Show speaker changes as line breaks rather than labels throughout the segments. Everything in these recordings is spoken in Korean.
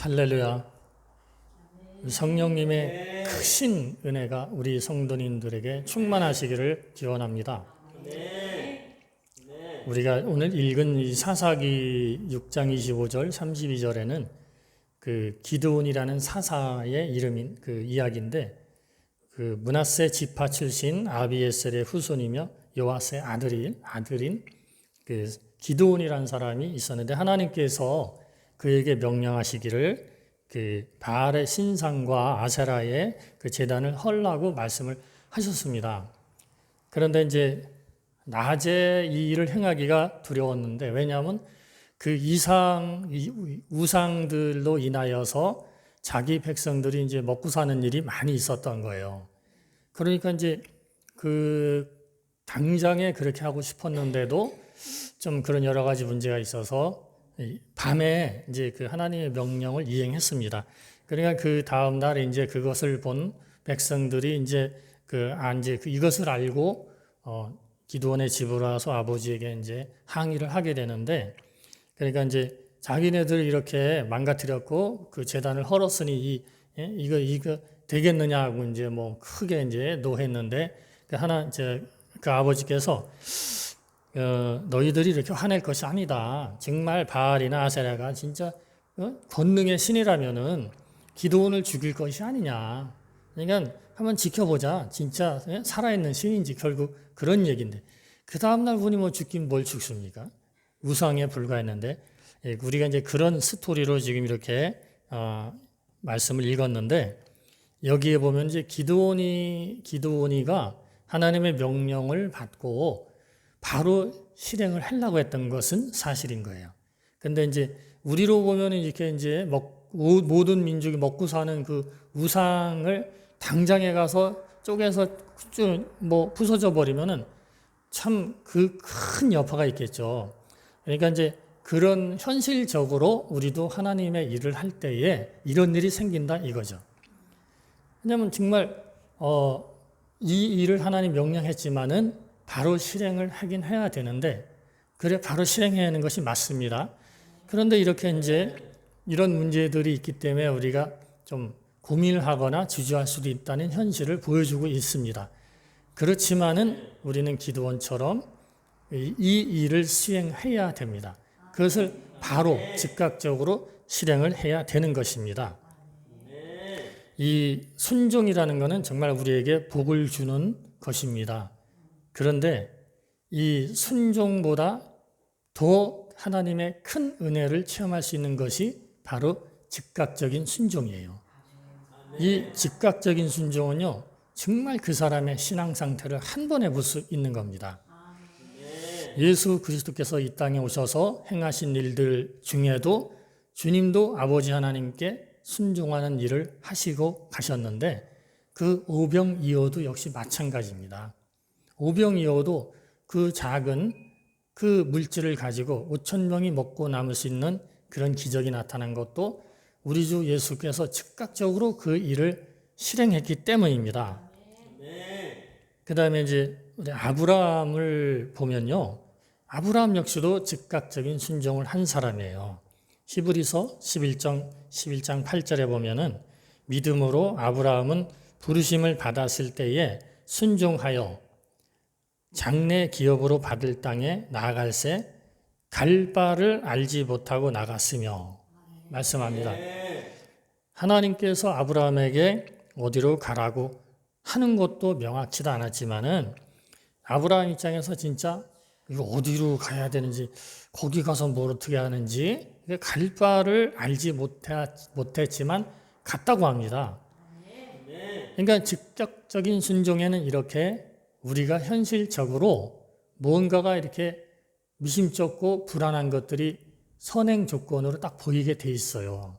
할렐루야. 성령님의 크신 은혜가 우리 성도님들에게 충만하시기를 기원합니다. 우리가 오늘 읽은 이 사사기 6장 25절 32절에는 그 기드온이라는 사사의 이름인 그 이야기인데, 그 므낫세 지파 출신 아비에셀의 후손이며 요아스의 아들인 그 기드온이라는 사람이 있었는데, 하나님께서 그에게 명령하시기를 그 바알의 신상과 아세라의 그 제단을 헐라고 말씀을 하셨습니다. 그런데 이제 낮에 이 일을 행하기가 두려웠는데, 왜냐하면 그 우상들로 인하여서 자기 백성들이 이제 먹고 사는 일이 많이 있었던 거예요. 그러니까 이제 그 당장에 그렇게 하고 싶었는데도 좀 그런 여러 가지 문제가 있어서 밤에 이제 그 하나님의 명령을 이행했습니다. 그러니까 그 다음 날 이제 그것을 본 백성들이 이제 이것을 알고 기드온의 집으로 와서 아버지에게 이제 항의를 하게 되는데, 그러니까 이제 자기네들 이렇게 망가뜨렸고 그 제단을 헐었으니 이거 되겠느냐고 이제 뭐 크게 이제 노했는데, 그 아버지께서 너희들이 이렇게 화낼 것이 아니다. 정말 바알이나 아세라가 진짜 권능의 신이라면은 기드온을 죽일 것이 아니냐. 그러니까 한번 지켜보자. 진짜 살아있는 신인지, 결국 그런 얘기인데, 그 다음날 보니 뭐 죽긴 뭘 죽습니까? 우상에 불과했는데, 우리가 이제 그런 스토리로 지금 이렇게 말씀을 읽었는데, 여기에 보면 이제 기드온이가 하나님의 명령을 받고 바로 실행을 하려고 했던 것은 사실인 거예요. 근데 이제 우리로 보면 이렇게 이제 모든 민족이 먹고 사는 그 우상을 당장에 가서 쪼개서 뭐 부서져 버리면은 참 그 큰 여파가 있겠죠. 그러니까 이제 그런 현실적으로 우리도 하나님의 일을 할 때에 이런 일이 생긴다 이거죠. 왜냐하면 정말 이 일을 하나님 명령했지만은 바로 실행을 하긴 해야 되는데, 그래 바로 실행해야 하는 것이 맞습니다. 그런데 이렇게 이제 이런 문제들이 있기 때문에 우리가 좀 고민을 하거나 주저할 수도 있다는 현실을 보여주고 있습니다. 그렇지만은 우리는 기드온처럼 이 일을 수행해야 됩니다. 그것을 바로 즉각적으로 실행을 해야 되는 것입니다. 이 순종이라는 것은 정말 우리에게 복을 주는 것입니다. 그런데 이 순종보다 더 하나님의 큰 은혜를 체험할 수 있는 것이 바로 즉각적인 순종이에요. 이 즉각적인 순종은요, 정말 그 사람의 신앙 상태를 한 번에 볼 수 있는 겁니다. 예수 그리스도께서 이 땅에 오셔서 행하신 일들 중에도 주님도 아버지 하나님께 순종하는 일을 하시고 가셨는데, 그 오병이어도 역시 마찬가지입니다. 오병이어도 그 작은 그 물질을 가지고 5천 명이 먹고 남을 수 있는 그런 기적이 나타난 것도 우리 주 예수께서 즉각적으로 그 일을 실행했기 때문입니다. 그 다음에 이제 우리 아브라함을 보면요, 아브라함 역시도 즉각적인 순종을 한 사람이에요. 히브리서 11장 8절에 보면은 믿음으로 아브라함은 부르심을 받았을 때에 순종하여 장래 기업으로 받을 땅에 나아갈새 갈 바를 알지 못하고 나갔으며 말씀합니다. 하나님께서 아브라함에게 어디로 가라고 하는 것도 명확치도 않았지만은 아브라함 입장에서 진짜 이거 어디로 가야 되는지, 거기 가서 뭘 어떻게 하는지 갈 바를 알지 못했지만 갔다고 합니다. 그러니까 즉각적인 순종에는 이렇게 우리가 현실적으로 뭔가가 이렇게 미심쩍고 불안한 것들이 선행 조건으로 딱 보이게 돼 있어요.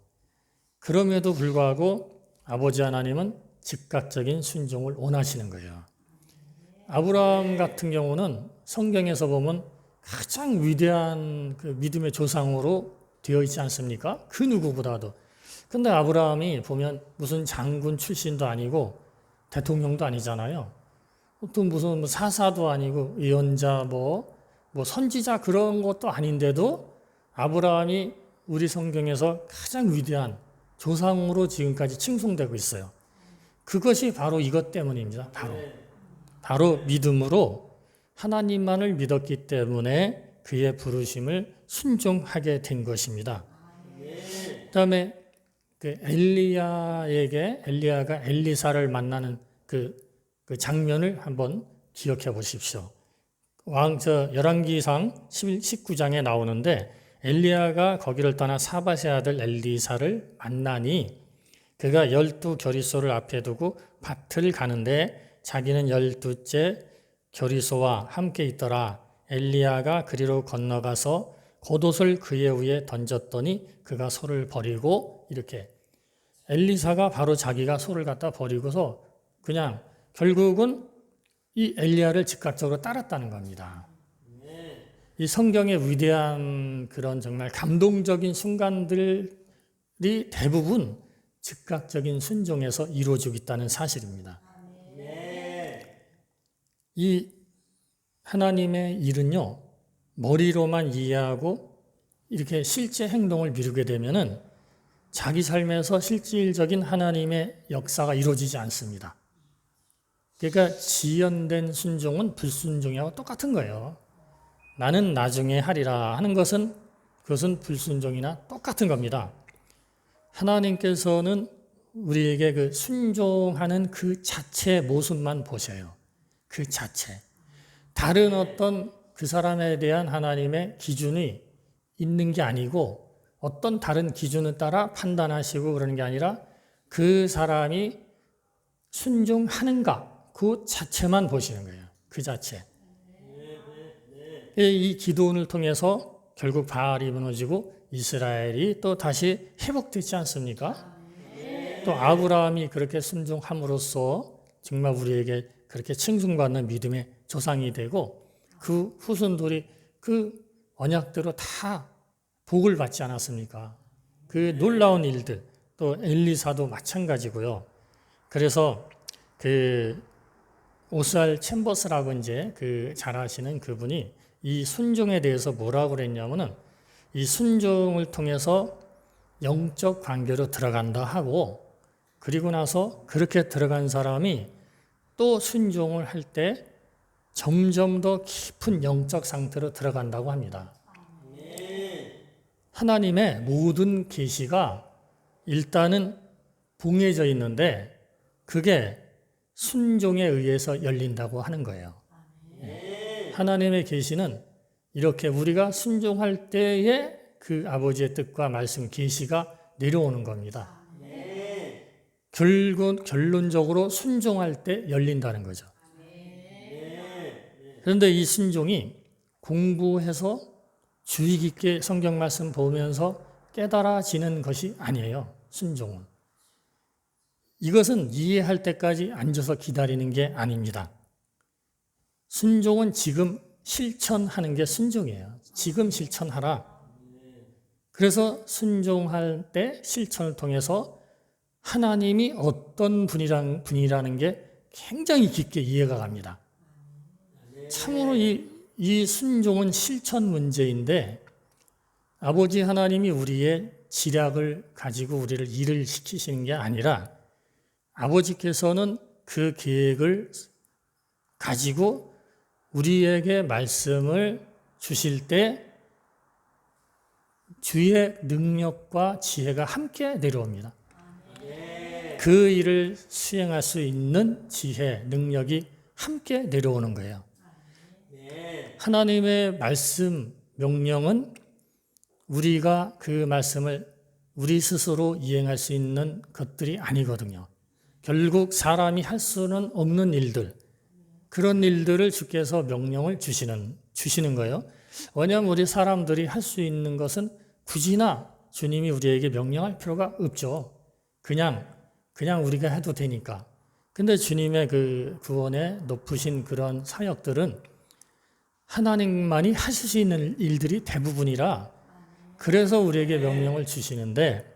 그럼에도 불구하고 아버지 하나님은 즉각적인 순종을 원하시는 거예요. 아브라함 같은 경우는 성경에서 보면 가장 위대한 그 믿음의 조상으로 되어 있지 않습니까? 그 누구보다도. 근데 아브라함이 보면 무슨 장군 출신도 아니고 대통령도 아니잖아요. 또 무슨 사사도 아니고 예언자 뭐 선지자 그런 것도 아닌데도 아브라함이 우리 성경에서 가장 위대한 조상으로 지금까지 칭송되고 있어요. 그것이 바로 이것 때문입니다. 바로 믿음으로 하나님만을 믿었기 때문에 그의 부르심을 순종하게 된 것입니다. 그다음에 그 엘리야가 엘리사를 만나는 그 장면을 한번 기억해 보십시오. 열왕기상 19장에 나오는데 엘리야가 거기를 떠나 사밧의 아들 엘리사를 만나니 그가 12겨리소를 앞에 두고 밭을 가는데 자기는 12째 겨리소와 함께 있더라. 엘리야가 그리로 건너가서 겉옷을 그의 위에 던졌더니 그가 소를 버리고 이렇게 엘리사가 바로 자기가 소를 갖다 버리고서 그냥 결국은 이 엘리야를 즉각적으로 따랐다는 겁니다. 이 성경의 위대한 그런 정말 감동적인 순간들이 대부분 즉각적인 순종에서 이루어지고 있다는 사실입니다. 이 하나님의 일은요, 머리로만 이해하고 이렇게 실제 행동을 미루게 되면은 자기 삶에서 실질적인 하나님의 역사가 이루어지지 않습니다. 그러니까 지연된 순종은 불순종하고 똑같은 거예요. 나는 나중에 하리라 하는 것은 그것은 불순종이나 똑같은 겁니다. 하나님께서는 우리에게 그 순종하는 그 자체의 모습만 보셔요. 그 자체. 다른 어떤 그 사람에 대한 하나님의 기준이 있는 게 아니고 어떤 다른 기준을 따라 판단하시고 그러는 게 아니라 그 사람이 순종하는가 그 자체만 보시는 거예요. 그 자체. 이 기도원을 통해서 결국 바알이 무너지고 이스라엘이 또 다시 회복되지 않습니까? 또 아브라함이 그렇게 순종함으로써 정말 우리에게 그렇게 칭송받는 믿음의 조상이 되고 그 후손들이 그 언약대로 다 복을 받지 않았습니까? 그 놀라운 일들, 또 엘리사도 마찬가지고요. 그래서 그 오스알 챔버스라고 이제 그 잘 아시는 그분이 이 순종에 대해서 뭐라고 그랬냐면은 이 순종을 통해서 영적 관계로 들어간다 하고 그리고 나서 그렇게 들어간 사람이 또 순종을 할 때 점점 더 깊은 영적 상태로 들어간다고 합니다. 하나님의 모든 계시가 일단은 봉해져 있는데 그게 순종에 의해서 열린다고 하는 거예요. 하나님의 계시는 이렇게 우리가 순종할 때에 그 아버지의 뜻과 말씀 계시가 내려오는 겁니다. 결론적으로 순종할 때 열린다는 거죠. 그런데 이 순종이 공부해서 주의 깊게 성경 말씀 보면서 깨달아지는 것이 아니에요. 순종은. 이것은 이해할 때까지 앉아서 기다리는 게 아닙니다. 순종은 지금 실천하는 게 순종이에요. 지금 실천하라. 그래서 순종할 때 실천을 통해서 하나님이 어떤 분이라는 게 굉장히 깊게 이해가 갑니다. 참으로 이 순종은 실천 문제인데 아버지 하나님이 우리의 지략을 가지고 우리를 일을 시키시는 게 아니라 아버지께서는 그 계획을 가지고 우리에게 말씀을 주실 때 주의 능력과 지혜가 함께 내려옵니다. 그 일을 수행할 수 있는 지혜, 능력이 함께 내려오는 거예요. 하나님의 말씀, 명령은 우리가 그 말씀을 우리 스스로 이행할 수 있는 것들이 아니거든요. 결국 사람이 할 수는 없는 일들, 그런 일들을 주께서 명령을 주시는 거예요. 왜냐하면 우리 사람들이 할 수 있는 것은 굳이나 주님이 우리에게 명령할 필요가 없죠. 그냥 우리가 해도 되니까. 근데 주님의 그 구원의 높으신 그런 사역들은 하나님만이 하실 수 있는 일들이 대부분이라 그래서 우리에게 명령을 주시는데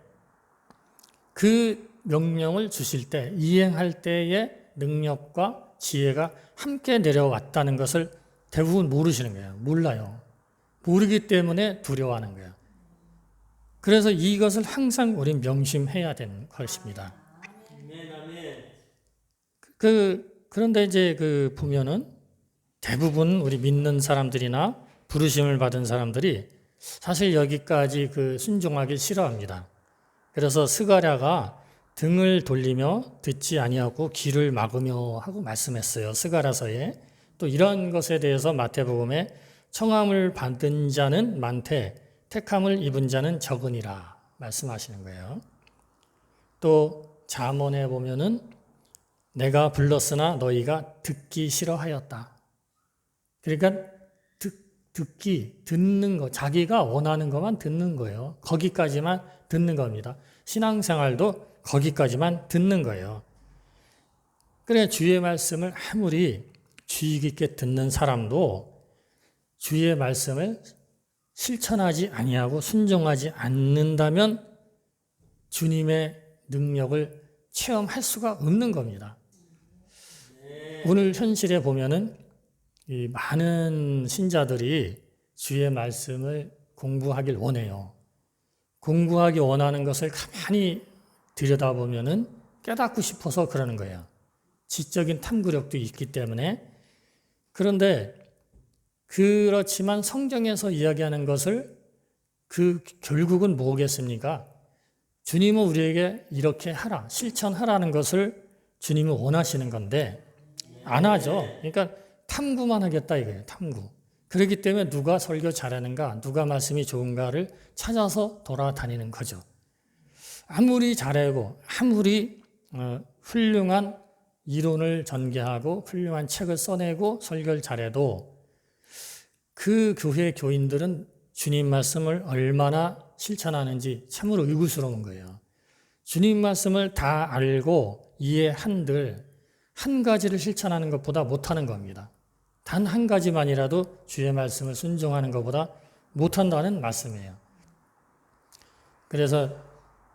그 명령을 주실 때 이행할 때의 능력과 지혜가 함께 내려왔다는 것을 대부분 모르시는 거예요. 몰라요. 모르기 때문에 두려워하는 거예요. 그래서 이것을 항상 우리 명심해야 되는 것입니다. 그런데 이제 보면은 대부분 우리 믿는 사람들이나 부르심을 받은 사람들이 사실 여기까지 순종하기 싫어합니다. 그래서 스가랴가 등을 돌리며 듣지 아니하고 귀를 막으며 하고 말씀했어요. 스가랴서에. 또 이런 것에 대해서 마태복음에 청함을 받은 자는 많되 택함을 입은 자는 적으니라 말씀하시는 거예요. 또 잠언에 보면은 내가 불렀으나 너희가 듣기 싫어하였다. 그러니까 듣는 거, 자기가 원하는 것만 듣는 거예요. 거기까지만 듣는 겁니다. 신앙생활도 거기까지만 듣는 거예요. 그래 주의 말씀을 아무리 주의 깊게 듣는 사람도 주의 말씀을 실천하지 아니하고 순종하지 않는다면 주님의 능력을 체험할 수가 없는 겁니다. 오늘 현실에 보면은 이 많은 신자들이 주의 말씀을 공부하길 원해요. 공부하기 원하는 것을 가만히 들여다보면은 깨닫고 싶어서 그러는 거예요. 지적인 탐구력도 있기 때문에. 그런데 그렇지만 성경에서 이야기하는 것을 결국은 뭐겠습니까? 주님은 우리에게 이렇게 하라, 실천하라는 것을 주님은 원하시는 건데 안 하죠. 그러니까 탐구만 하겠다 이거예요. 탐구. 그렇기 때문에 누가 설교 잘하는가, 누가 말씀이 좋은가를 찾아서 돌아다니는 거죠. 아무리 잘하고 아무리 훌륭한 이론을 전개하고 훌륭한 책을 써내고 설교를 잘해도 그 교회 교인들은 주님 말씀을 얼마나 실천하는지 참으로 의구스러운 거예요. 주님 말씀을 다 알고 이해한들 한 가지를 실천하는 것보다 못하는 겁니다. 단 한 가지만이라도 주의 말씀을 순종하는 것보다 못한다는 말씀이에요. 그래서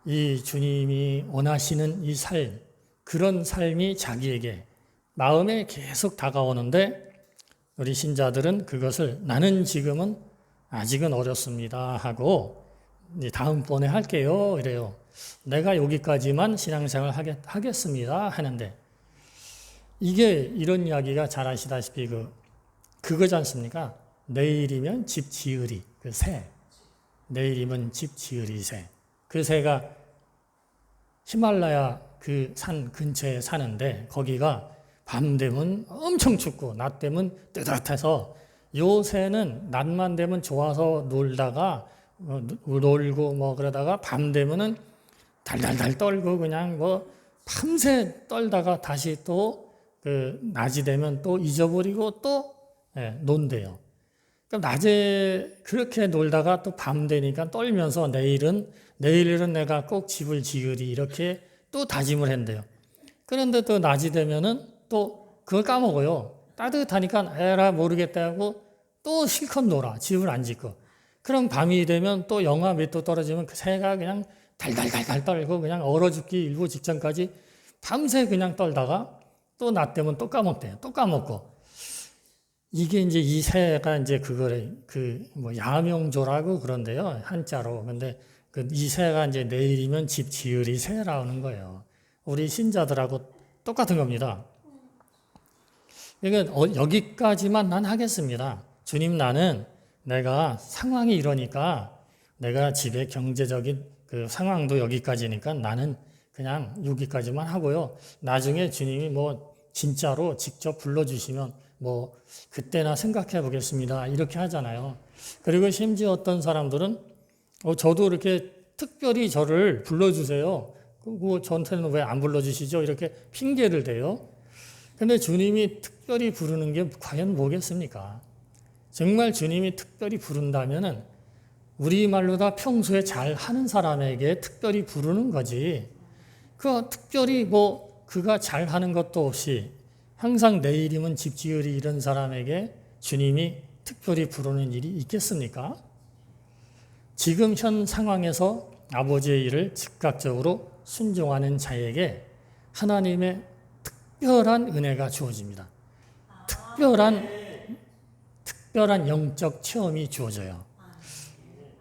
이 주님이 원하시는 이 삶, 그런 삶이 자기에게 마음에 계속 다가오는데 우리 신자들은 그것을 나는 지금은 아직은 어렵습니다 하고 이제 다음번에 할게요 이래요. 내가 여기까지만 신앙생활 하겠습니다 하는데 이게 이런 이야기가 잘 아시다시피 그거지 않습니까? 내일이면 집 지으리, 그 새. 내일이면 집 지으리 새. 그 새가 히말라야 그 산 근처에 사는데 거기가 밤 되면 엄청 춥고 낮 되면 뜨뜻해서 요 새는 낮만 되면 좋아서 놀다가 놀고 뭐 그러다가 밤 되면은 달달달 떨고 그냥 밤새 떨다가 다시 또 낮이 되면 또 잊어버리고 또 논대요. 그럼 낮에 그렇게 놀다가 또 밤 되니까 떨면서 내일은 내가 꼭 집을 지으리 이렇게 또 다짐을 한대요. 그런데 또 낮이 되면은 또 그걸 까먹어요. 따뜻하니까 에라 모르겠다 하고 또 실컷 놀아. 집을 안 짓고. 그럼 밤이 되면 또 영하 몇 도 떨어지면 그 새가 그냥 달달달달 떨고 그냥 얼어 죽기 일보 직전까지 밤새 그냥 떨다가 또 낮 되면 또 까먹대요. 또 까먹고. 이게 이제 이 새가 이제 그거를 야명조라고 그런데요. 한자로. 근데 이 새가 이제 내일이면 집 지으리 새라는 거예요. 우리 신자들하고 똑같은 겁니다. 그러니까 여기까지만 난 하겠습니다. 주님 나는 내가 상황이 이러니까 내가 집에 경제적인 그 상황도 여기까지니까 나는 그냥 여기까지만 하고요. 나중에 주님이 진짜로 직접 불러주시면 그때나 생각해 보겠습니다. 이렇게 하잖아요. 그리고 심지어 어떤 사람들은 저도 이렇게 특별히 저를 불러주세요. 저한테는 왜 안 불러주시죠? 이렇게 핑계를 대요. 근데 주님이 특별히 부르는 게 과연 뭐겠습니까? 정말 주님이 특별히 부른다면은 우리말로 다 평소에 잘 하는 사람에게 특별히 부르는 거지. 특별히 그가 잘 하는 것도 없이 항상 내일이면 집 지으리 이런 사람에게 주님이 특별히 부르는 일이 있겠습니까? 지금 현 상황에서 아버지의 일을 즉각적으로 순종하는 자에게 하나님의 특별한 은혜가 주어집니다. 특별한 영적 체험이 주어져요.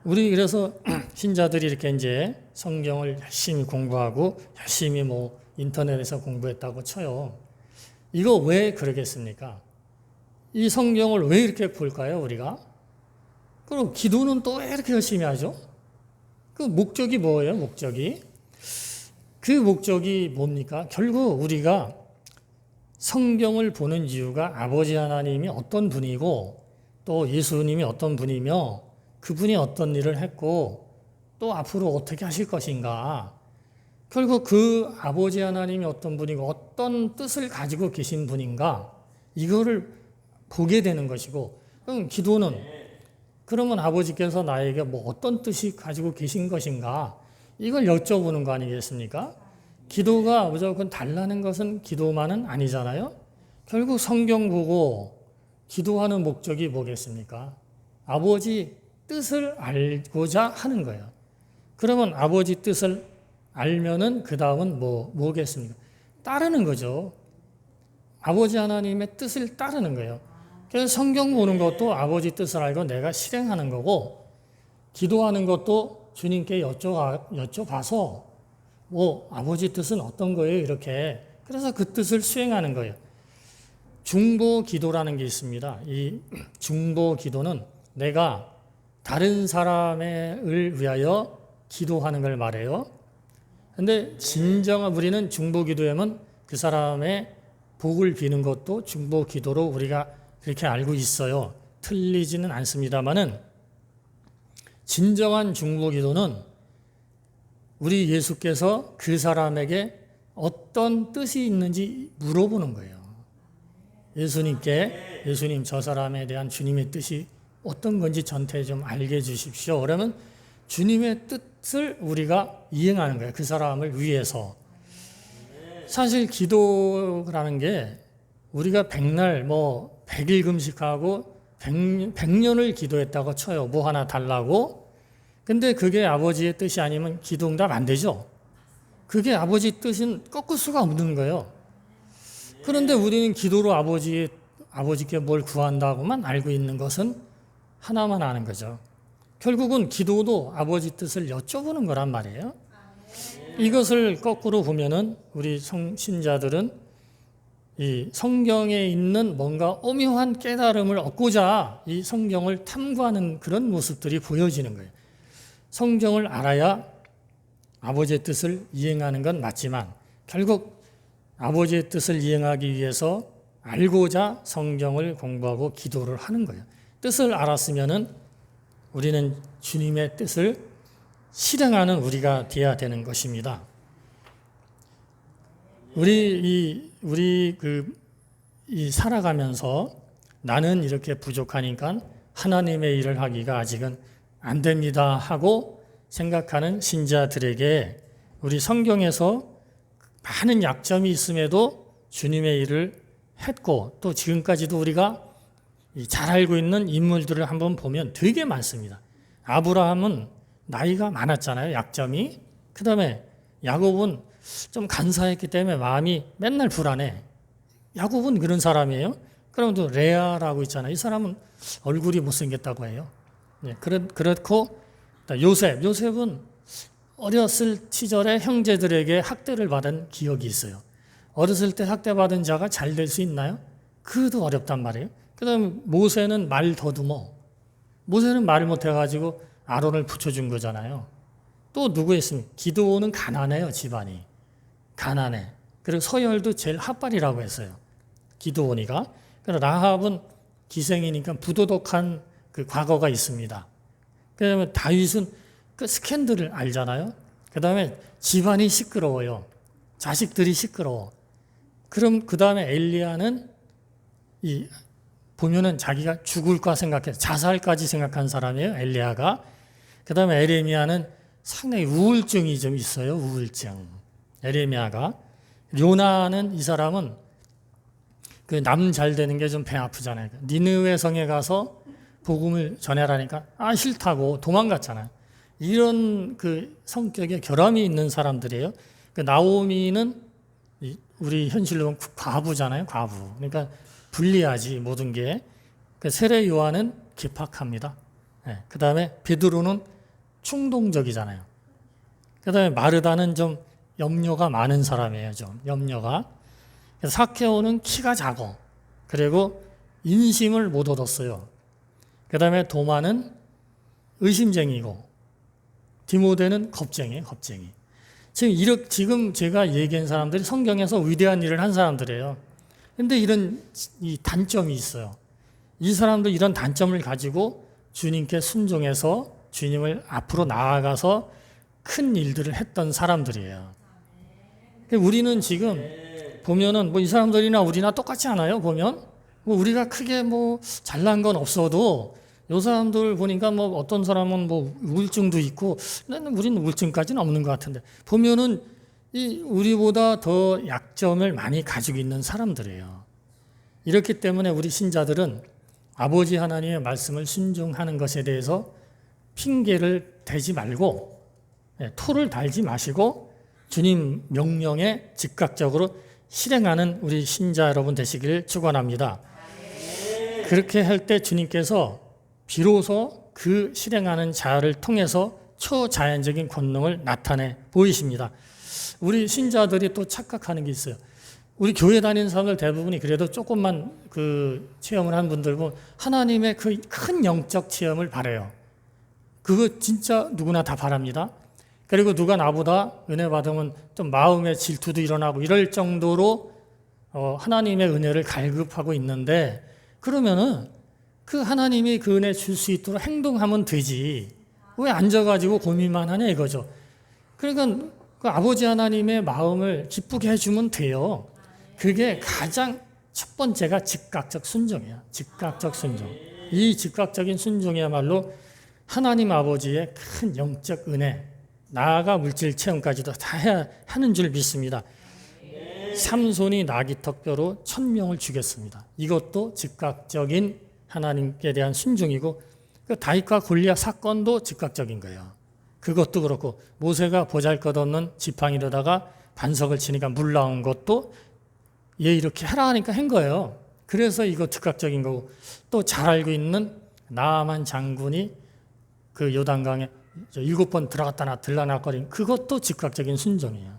우리 그래서 신자들이 이렇게 이제 성경을 열심히 공부하고 열심히 뭐 인터넷에서 공부했다고 쳐요. 이거 왜 그러겠습니까? 이 성경을 왜 이렇게 볼까요, 우리가? 그럼 기도는 또 왜 이렇게 열심히 하죠? 그 목적이 뭐예요, 목적이? 그 목적이 뭡니까? 결국 우리가 성경을 보는 이유가 아버지 하나님이 어떤 분이고 또 예수님이 어떤 분이며 그분이 어떤 일을 했고 또 앞으로 어떻게 하실 것인가. 결국 그 아버지 하나님이 어떤 분이고 어떤 뜻을 가지고 계신 분인가 이거를 보게 되는 것이고, 그럼 기도는 그러면 아버지께서 나에게 뭐 어떤 뜻이 가지고 계신 것인가 이걸 여쭤보는 거 아니겠습니까? 기도가 무조건 달라는 것은 기도만은 아니잖아요. 결국 성경 보고 기도하는 목적이 뭐겠습니까? 아버지 뜻을 알고자 하는 거예요. 그러면 아버지 뜻을 알면은 그 다음은 뭐겠습니까? 따르는 거죠. 아버지 하나님의 뜻을 따르는 거예요. 그래서 성경 보는 것도 아버지 뜻을 알고 내가 실행하는 거고, 기도하는 것도 주님께 여쭤봐서 아버지 뜻은 어떤 거예요? 이렇게. 그래서 그 뜻을 수행하는 거예요. 중보 기도라는 게 있습니다. 이 중보 기도는 내가 다른 사람을 위하여 기도하는 걸 말해요. 근데 진정한 우리는 중보 기도에는 그 사람의 복을 비는 것도 중보 기도로 우리가 그렇게 알고 있어요. 틀리지는 않습니다만은 진정한 중보 기도는 우리 예수께서 그 사람에게 어떤 뜻이 있는지 물어보는 거예요. 예수님 저 사람에 대한 주님의 뜻이 어떤 건지 전태 좀 알게 해주십시오. 그러면 주님의 뜻을 우리가 이행하는 거예요. 그 사람을 위해서. 사실 기도라는 게 우리가 백날 100일 금식하고 100년을 기도했다고 쳐요. 뭐 하나 달라고. 근데 그게 아버지의 뜻이 아니면 기도 응답 안 되죠. 그게 아버지 뜻은 꺾을 수가 없는 거예요. 그런데 우리는 기도로 아버지께 뭘 구한다고만 알고 있는 것은 하나만 아는 거죠. 결국은 기도도 아버지 뜻을 여쭤보는 거란 말이에요. 이것을 거꾸로 보면은 우리 신자들은 이 성경에 있는 뭔가 오묘한 깨달음을 얻고자 이 성경을 탐구하는 그런 모습들이 보여지는 거예요. 성경을 알아야 아버지의 뜻을 이행하는 건 맞지만 결국 아버지의 뜻을 이행하기 위해서 알고자 성경을 공부하고 기도를 하는 거예요. 뜻을 알았으면은 우리는 주님의 뜻을 실행하는 우리가 되어야 되는 것입니다. 우리 살아가면서 나는 이렇게 부족하니까 하나님의 일을 하기가 아직은 안 됩니다 하고 생각하는 신자들에게 우리 성경에서 많은 약점이 있음에도 주님의 일을 했고 또 지금까지도 우리가 잘 알고 있는 인물들을 한번 보면 되게 많습니다. 아브라함은 나이가 많았잖아요. 약점이. 그 다음에 야곱은 좀 간사했기 때문에 마음이 맨날 불안해. 야곱은 그런 사람이에요. 그럼 또 레아라고 있잖아요. 이 사람은 얼굴이 못생겼다고 해요. 그렇고 요셉은 어렸을 시절에 형제들에게 학대를 받은 기억이 있어요. 어렸을 때 학대받은 자가 잘 될 수 있나요? 그것도 어렵단 말이에요. 그 다음에 모세는 말 더듬어. 모세는 말을 못해가지고 아론을 붙여준 거잖아요. 또 누구 있습니까? 기드온은 가난해요, 집안이. 가난해. 그리고 서열도 제일 핫발이라고 했어요. 기드온이가. 그리고 라합은 기생이니까 부도덕한 그 과거가 있습니다. 그 다음에 다윗은 그 스캔들을 알잖아요. 그 다음에 집안이 시끄러워요. 자식들이 시끄러워. 그럼 그 다음에 엘리야는 보면은 자기가 죽을까 생각해서 자살까지 생각한 사람이에요. 엘리야가. 그 다음에 에레미야는 상당히 우울증이 좀 있어요. 우울증. 에레미야가. 요나는 이 사람은 그 남 잘 되는 게 좀 배 아프잖아요. 니느웨 성에 가서 복음을 전해라니까 싫다고 도망갔잖아요. 이런 그 성격에 결함이 있는 사람들이에요. 그 나오미는 우리 현실로 보면 과부잖아요. 과부. 그러니까 불리하지 모든 게. 그 세례 요한은 기팍합니다. 그 다음에 베드로는 충동적이잖아요. 그 다음에 마르다는 좀 염려가 많은 사람이에요. 좀 염려가. 그래서 삭개오는 키가 작어. 그리고 인심을 못 얻었어요. 그 다음에 도마는 의심쟁이고 디모데는 겁쟁이에요. 겁쟁이. 지금 제가 얘기한 사람들이 성경에서 위대한 일을 한 사람들이에요. 근데 이런 이 단점이 있어요. 이 사람들 이런 단점을 가지고 주님께 순종해서 주님을 앞으로 나아가서 큰 일들을 했던 사람들이에요. 우리는 지금 보면은 뭐 이 사람들이나 우리나 똑같지 않아요? 보면 뭐 우리가 크게 뭐 잘난 건 없어도 요 사람들 보니까 뭐 어떤 사람은 뭐 우울증도 있고, 우리는 우울증까지는 없는 것 같은데 보면은 이 우리보다 더 약점을 많이 가지고 있는 사람들이에요. 이렇기 때문에 우리 신자들은 아버지 하나님의 말씀을 순종하는 것에 대해서 핑계를 대지 말고 토를 달지 마시고 주님 명령에 즉각적으로 실행하는 우리 신자 여러분 되시길 축원합니다. 그렇게 할 때 주님께서 비로소 그 실행하는 자를 통해서 초자연적인 권능을 나타내 보이십니다. 우리 신자들이 또 착각하는 게 있어요. 우리 교회 다니는 사람들 대부분이 그래도 조금만 그 체험을 한 분들 보면 하나님의 그 큰 영적 체험을 바라요. 그거 진짜 누구나 다 바랍니다. 그리고 누가 나보다 은혜 받으면 좀 마음의 질투도 일어나고 이럴 정도로 하나님의 은혜를 갈급하고 있는데, 그러면은 그 하나님이 그 은혜 줄 수 있도록 행동하면 되지. 왜 앉아가지고 고민만 하냐 이거죠. 그러니까 그 아버지 하나님의 마음을 기쁘게 해주면 돼요. 그게 가장 첫 번째가 즉각적 순종이야. 즉각적 순종. 이 즉각적인 순종이야말로 하나님 아버지의 큰 영적 은혜, 나아가 물질 체험까지도 다 해야 하는 줄 믿습니다. 삼손이 나귀턱뼈로 1000명을 죽였습니다. 이것도 즉각적인 하나님께 대한 순종이고, 그 다윗과 골리앗 사건도 즉각적인 거예요. 그것도 그렇고 모세가 보잘것없는 지팡이로다가 반석을 치니까 물 나온 것도 얘 이렇게 하라 하니까 한 거예요. 그래서 이거 즉각적인 거고, 또 잘 알고 있는 나아만 장군이 그 요단강에 7번 들어갔다 들락날거린 그것도 즉각적인 순종이에요.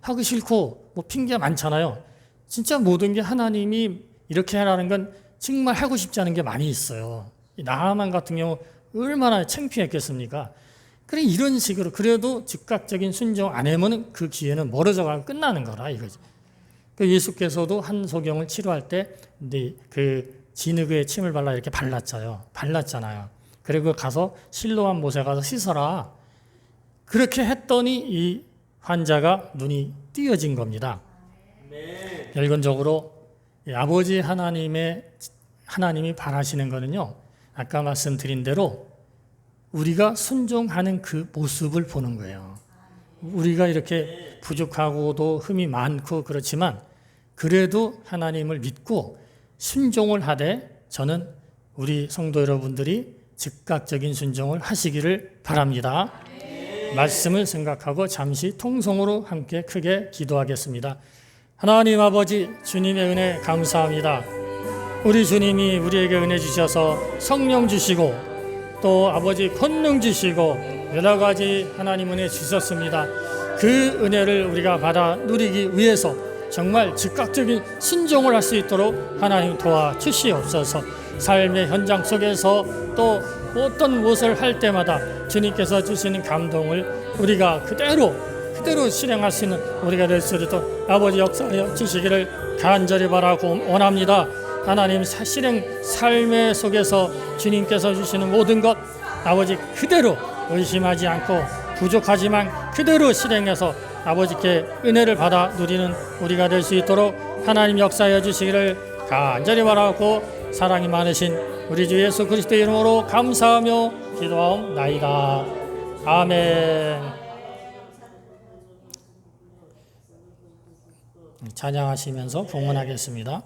하기 싫고 뭐 핑계 많잖아요. 진짜 모든 게 하나님이 이렇게 하라는 건 정말 하고 싶지 않은 게 많이 있어요. 나아만 같은 경우 얼마나 창피했겠습니까? 그래 이런 식으로 그래도 즉각적인 순종 안 하면 그 기회는 멀어져 가고 끝나는 거라 이거지. 그 예수께서도 한 소경을 치료할 때 그 진흙에 침을 발라 이렇게 발랐잖아요. 그리고 가서 실로암 못에 가서 씻어라. 그렇게 했더니 이 환자가 눈이 띄어진 겁니다. 결론적으로 아버지 하나님이 바라시는 거는요, 아까 말씀드린 대로 우리가 순종하는 그 모습을 보는 거예요. 우리가 이렇게 부족하고도 흠이 많고 그렇지만 그래도 하나님을 믿고 순종을 하되 저는 우리 성도 여러분들이 즉각적인 순종을 하시기를 바랍니다. 말씀을 생각하고 잠시 통성으로 함께 크게 기도하겠습니다. 하나님 아버지, 주님의 은혜 감사합니다. 우리 주님이 우리에게 은혜 주셔서 성령 주시고 또 아버지 권능 주시고 여러 가지 하나님 은혜 주셨습니다. 그 은혜를 우리가 받아 누리기 위해서 정말 즉각적인 순종을 할 수 있도록 하나님 도와주시옵소서. 삶의 현장 속에서 또 어떤 무엇을 할 때마다 주님께서 주시는 감동을 우리가 그대로 실행할 수 있는 우리가 될 수 있도록 아버지 역사하여 주시기를 간절히 바라고 원합니다. 하나님 실행 삶의 속에서 주님께서 주시는 모든 것 아버지 그대로 의심하지 않고 부족하지만 그대로 실행해서 아버지께 은혜를 받아 누리는 우리가 될 수 있도록 하나님 역사하여 주시기를 간절히 바라고 사랑이 많으신 우리 주 예수 그리스도의 이름으로 감사하며 기도하옵나이다. 아멘. 찬양하시면서 봉헌하겠습니다.